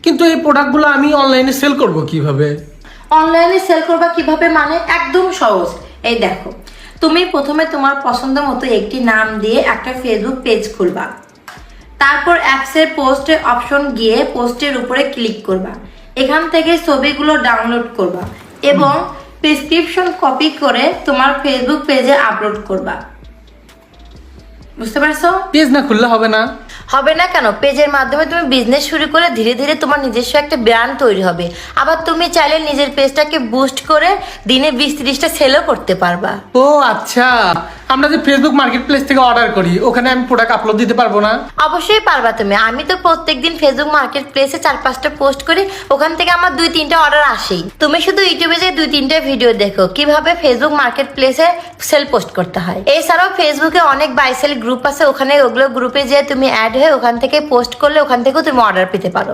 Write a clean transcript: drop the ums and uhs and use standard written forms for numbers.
কিন্তু এই প্রোডাক্টগুলো আমি অনলাইনে সেল করব কিভাবে? অনলাইনে সেল করবা কিভাবে মানে একদম সহজ। এই দেখো, তুমি প্রথমে তোমার পছন্দ মতো একটি নাম দিয়ে একটা ফেসবুক পেজ খুলবা। তারপর অ্যাপসের পোস্টের অপশন গিয়ে পোস্টের উপরে ক্লিক করবা। এখান থেকে ছবিগুলো ডাউনলোড করবা এবং প্রেসক্রিপশন কপি করে তোমার ফেসবুক পেজে আপলোড করবা। বুঝতে পারছো? পেজ না খুললে হবে না? হবে না কেন? পেজের মাধ্যমে তুমি বিজনেস শুরু করে ধীরে ধীরে তোমার নিজস্ব একটা ব্র্যান্ড তৈরি হবে। আবার তুমি চাইলে নিজের পেজটাকে বুস্ট করে দিনে 20-30টা সেলও করতে পারবা। ও আচ্ছা, আমরা যে ফেসবুক মার্কেট প্লেস থেকে অর্ডার করি ওখানে আমি প্রোডাক্ট আপলোড দিতে পারবো না? অবশ্যই পারবা তুমি। আমি তো প্রত্যেকদিন ফেসবুক মার্কেট প্লেসে 4-5টা পোস্ট করি, ওখান থেকে আমার 2-3টা অর্ডার আসেই। তুমি শুধু ইউটিউবে যে 2-3টা ভিডিও দেখো কিভাবে ফেসবুক মার্কেট প্লেসে সেল পোস্ট করতে হয়। এছাড়াও ফেসবুকে অনেক বাই সেল গ্রুপ আছে, ওখানে ওগুলো গ্রুপে যে তুমি অ্যাড হয়ে ওখান থেকে পোস্ট করলে ওখান থেকেও তুমি অর্ডার পেতে পারো।